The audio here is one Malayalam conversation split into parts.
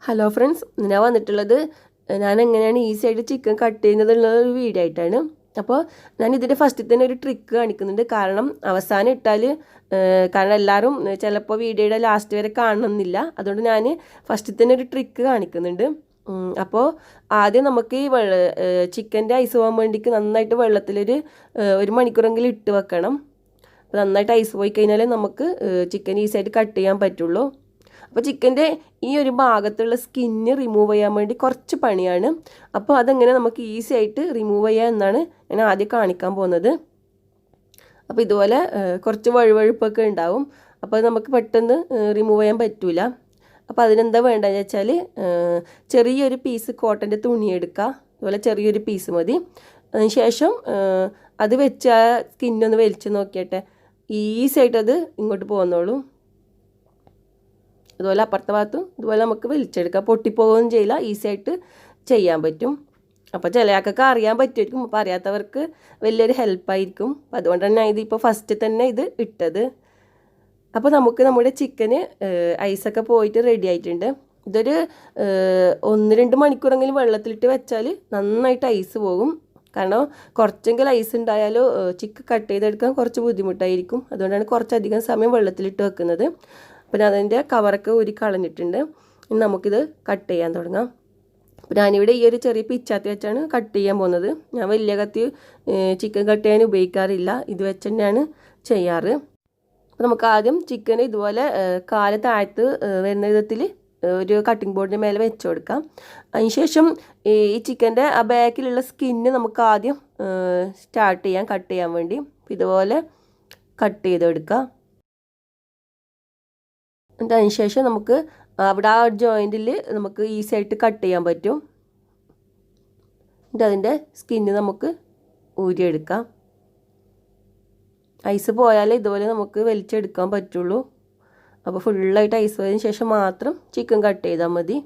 ഹലോ ഫ്രണ്ട്സ്, ഞാൻ വന്നിട്ടുള്ളത് ഞാൻ എങ്ങനെയാണ് ഈസി ആയിട്ട് ചിക്കൻ കട്ട് ചെയ്യുന്നതുള്ള ഒരു വീഡിയോ ആയിട്ടാണ്. അപ്പോൾ ഞാൻ ഇതിൻ്റെ ഫസ്റ്റിൽ തന്നെ ഒരു ട്രിക്ക് കാണിക്കുന്നുണ്ട്. കാരണം അവസാനം ഇട്ടാൽ കാരണം എല്ലാവരും ചിലപ്പോൾ വീഡിയോയുടെ ലാസ്റ്റ് വരെ കാണണമെന്നില്ല. അതുകൊണ്ട് ഞാൻ ഫസ്റ്റിൽ തന്നെ ഒരു ട്രിക്ക് കാണിക്കുന്നുണ്ട്. അപ്പോൾ ആദ്യം നമുക്ക് ഈ ചിക്കൻ്റെ ഐസ് പോകാൻ വേണ്ടിക്ക് നന്നായിട്ട് ഒരു മണിക്കൂറെങ്കിലും ഇട്ട് വെക്കണം. അപ്പോൾ നന്നായിട്ട് ഐസ് പോയി കഴിഞ്ഞാൽ നമുക്ക് ചിക്കൻ ഈസി ആയിട്ട് കട്ട് ചെയ്യാൻ പറ്റുള്ളൂ. അപ്പോൾ ചിക്കൻ്റെ ഈ ഒരു ഭാഗത്തുള്ള സ്കിന്ന് റിമൂവ് ചെയ്യാൻ വേണ്ടി കുറച്ച് പണിയാണ്. അപ്പോൾ അതെങ്ങനെ നമുക്ക് ഈസി ആയിട്ട് റിമൂവ് ചെയ്യാം എന്നാണ് ഞാൻ ആദ്യം കാണിക്കാൻ പോകുന്നത്. അപ്പോൾ ഇതുപോലെ കുറച്ച് വഴുവഴുപ്പൊക്കെ ഉണ്ടാവും. അപ്പോൾ നമുക്ക് പെട്ടെന്ന് റിമൂവ് ചെയ്യാൻ പറ്റില്ല. അപ്പോൾ അതിനെന്താ വേണ്ടതെന്ന് വെച്ചാൽ ചെറിയൊരു പീസ് കോട്ടൻ്റെ തുണി എടുക്കുക. അതുപോലെ ചെറിയൊരു പീസ് മതി. അതിന് ശേഷം അത് വെച്ച് ആ സ്കിന്നൊന്ന് വലിച്ച് നോക്കിയട്ടെ, ഈസി ആയിട്ട് അത് ഇങ്ങോട്ട് പോകുന്നുള്ളൂ. അതുപോലെ അപ്പുറത്തെ ഭാഗത്തും ഇതുപോലെ നമുക്ക് വലിച്ചെടുക്കാം. പൊട്ടിപ്പോവുകയും ചെയ്യില്ല, ഈസി ആയിട്ട് ചെയ്യാൻ പറ്റും. അപ്പോൾ ചിലയാൾക്കൊക്കെ അറിയാൻ പറ്റുമായിരിക്കും, അപ്പോൾ അറിയാത്തവർക്ക് വലിയൊരു ഹെൽപ്പായിരിക്കും. അപ്പോൾ അതുകൊണ്ടാണ് ഞാൻ ഇതിപ്പോൾ ഫസ്റ്റ് തന്നെ ഇത് ഇട്ടത്. അപ്പോൾ നമുക്ക് നമ്മുടെ ചിക്കന് ഐസൊക്കെ പോയിട്ട് റെഡി ആയിട്ടുണ്ട്. ഇതൊരു 1-2 മണിക്കൂറെങ്കിലും വെള്ളത്തിലിട്ട് വെച്ചാൽ നന്നായിട്ട് ഐസ് പോകും. കാരണം കുറച്ചെങ്കിലും ഐസ് ഉണ്ടായാലോ ചിക്കൻ കട്ട് ചെയ്തെടുക്കാൻ കുറച്ച് ബുദ്ധിമുട്ടായിരിക്കും. അതുകൊണ്ടാണ് കുറച്ചധികം സമയം വെള്ളത്തിലിട്ട് വെക്കുന്നത്. പിന്നെ അതിൻ്റെ കവറൊക്കെ ഊരി കളഞ്ഞിട്ടുണ്ട്. ഇനി നമുക്കിത് കട്ട് ചെയ്യാൻ തുടങ്ങാം. അപ്പോൾ ഞാനിവിടെ ഈ ഒരു ചെറിയ പിച്ചാത്തി വെച്ചാണ് കട്ട് ചെയ്യാൻ പോകുന്നത്. ഞാൻ വലിയ കത്തി ചിക്കൻ കട്ട് ചെയ്യാൻ ഉപയോഗിക്കാറില്ല, ഇത് വെച്ച് തന്നെയാണ് ചെയ്യാറ്. അപ്പോൾ നമുക്ക് ആദ്യം ചിക്കൻ ഇതുപോലെ കാല് താഴത്ത് വരുന്ന വിധത്തിൽ ഒരു കട്ടിംഗ് ബോർഡിൻ്റെ മേലെ വെച്ച് കൊടുക്കാം. അതിനുശേഷം ഈ ചിക്കൻ്റെ ആ ബാക്കിലുള്ള സ്കിന്ന് നമുക്ക് ആദ്യം സ്റ്റാർട്ട് ചെയ്യാം കട്ട് ചെയ്യാൻ വേണ്ടി. ഇതുപോലെ കട്ട് ചെയ്തെടുക്കാം. അതിന് ശേഷം നമുക്ക് അവിടെ ആ ജോയിൻറ്റിൽ നമുക്ക് ഈസി ആയിട്ട് കട്ട് ചെയ്യാൻ പറ്റും. എന്നിട്ട് അതിൻ്റെ സ്കിന്ന് നമുക്ക് ഊരിയെടുക്കാം. ഐസ് പോയാൽ ഇതുപോലെ നമുക്ക് വലിച്ചെടുക്കാൻ പറ്റുള്ളൂ. അപ്പോൾ ഫുള്ളായിട്ട് ഐസ് പോയതിന് ശേഷം മാത്രം ചിക്കൻ കട്ട് ചെയ്താൽ മതി.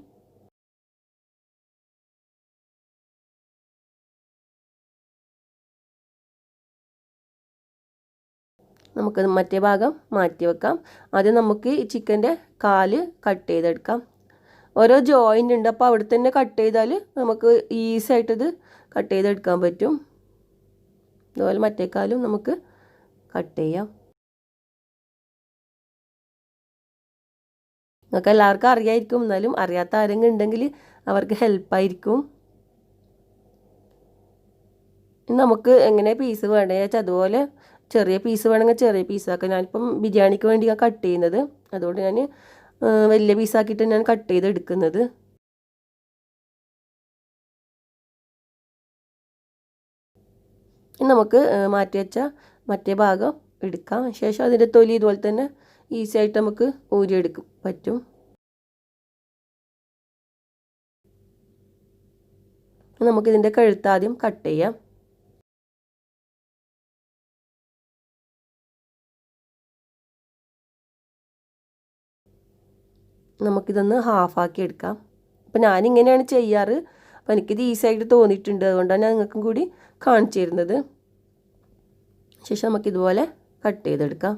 നമുക്കത് മറ്റേ ഭാഗം മാറ്റി വെക്കാം. ആദ്യം നമുക്ക് ഈ ചിക്കൻ്റെ കാല് കട്ട് ചെയ്തെടുക്കാം. ഓരോ ജോയിൻ്റ് ഉണ്ട്, അപ്പോൾ അവിടെ തന്നെ കട്ട് ചെയ്താൽ നമുക്ക് ഈസി ആയിട്ടത് കട്ട് ചെയ്തെടുക്കാൻ പറ്റും. അതുപോലെ മറ്റേ കാലും നമുക്ക് കട്ട് ചെയ്യാം. നിങ്ങൾക്ക് എല്ലാവർക്കും അറിയായിരിക്കും, എന്നാലും അറിയാത്ത ആരെങ്കിലും ഉണ്ടെങ്കിൽ അവർക്ക് ഹെൽപ്പായിരിക്കും. നമുക്ക് എങ്ങനെ പീസ് വേണ്ടതെന്ന് വെച്ചാൽ അതുപോലെ ചെറിയ പീസ് വേണമെങ്കിൽ ചെറിയ പീസാക്കാം. ഞാനിപ്പം ബിരിയാണിക്ക് വേണ്ടി കട്ട് ചെയ്യുന്നത്, അതുകൊണ്ട് ഞാൻ വലിയ പീസാക്കിയിട്ട് ഞാൻ കട്ട് ചെയ്ത് എടുക്കുന്നത്. നമുക്ക് മാറ്റി വെച്ച മറ്റേ ഭാഗം എടുക്കാം. ശേഷം അതിൻ്റെ തൊലി ഇതുപോലെ തന്നെ ഈസി ആയിട്ട് നമുക്ക് ഊരിയെടുക്കും പറ്റും. നമുക്കിതിൻ്റെ കഴുത്ത് ആദ്യം കട്ട് ചെയ്യാം. നമുക്കിതൊന്ന് ഹാഫാക്കി എടുക്കാം. അപ്പോൾ ഞാനിങ്ങനെയാണ് ചെയ്യാറ്. അപ്പോൾ എനിക്കിത് ഈസി ആയിട്ട് തോന്നിയിട്ടുണ്ട്, അതുകൊണ്ടാണ് ഞാൻ നിങ്ങൾക്കും കൂടി കാണിച്ചു തരുന്നത്. ശേഷം നമുക്കിതുപോലെ കട്ട് ചെയ്തെടുക്കാം.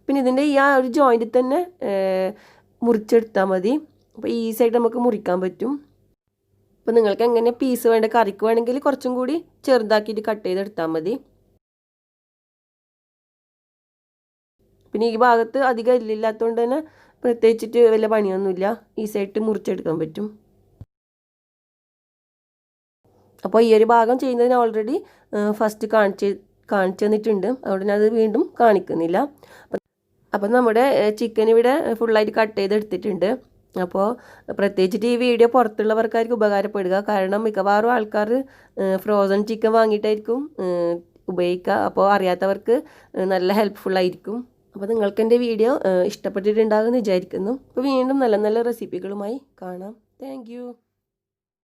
പിന്നെ ഇതിൻ്റെ ഈ ആ ഒരു ജോയിൻറ്റിൽ തന്നെ മുറിച്ചെടുത്താൽ മതി. അപ്പോൾ ഈസി ആയിട്ട് നമുക്ക് മുറിക്കാൻ പറ്റും. അപ്പോൾ നിങ്ങൾക്ക് എങ്ങനെ പീസ് വേണ്ട, കറിക്ക് വേണമെങ്കിൽ കുറച്ചും കൂടി ചെറുതാക്കിയിട്ട് കട്ട് ചെയ്തെടുത്താൽ മതി. പിന്നെ ഈ ഭാഗത്ത് അധികം എല്ലില്ലാത്തതുകൊണ്ട് തന്നെ പ്രത്യേകിച്ചിട്ട് വലിയ പണിയൊന്നുമില്ല, ഈസി ആയിട്ട് മുറിച്ചെടുക്കാൻ പറ്റും. അപ്പോൾ ഈ ഒരു ഭാഗം ചെയ്യുന്നതിന് ഓൾറെഡി ഫസ്റ്റ് കാണിച്ചു തന്നിട്ടുണ്ട്, അതുകൊണ്ട് ഞാൻ അത് വീണ്ടും കാണിക്കുന്നില്ല. അപ്പം നമ്മുടെ ചിക്കൻ ഇവിടെ ഫുള്ളായിട്ട് കട്ട് ചെയ്തെടുത്തിട്ടുണ്ട്. അപ്പോൾ പ്രത്യേകിച്ചിട്ട് ഈ വീഡിയോ പുറത്തുള്ളവർക്കായിരിക്കും ഉപകാരപ്പെടുക. കാരണം മിക്കവാറും ആൾക്കാർ ഫ്രോസൺ ചിക്കൻ വാങ്ങിയിട്ടായിരിക്കും ഉപയോഗിക്കുക. അപ്പോൾ അറിയാത്തവർക്ക് നല്ല ഹെൽപ്ഫുള്ളായിരിക്കും. അപ്പോൾ നിങ്ങൾക്ക് എൻ്റെ വീഡിയോ ഇഷ്ടപ്പെട്ടിട്ടുണ്ടാകുമെന്ന് വിചാരിക്കുന്നു. അപ്പോൾ വീണ്ടും നല്ല നല്ല റെസിപ്പികളുമായി കാണാം. താങ്ക്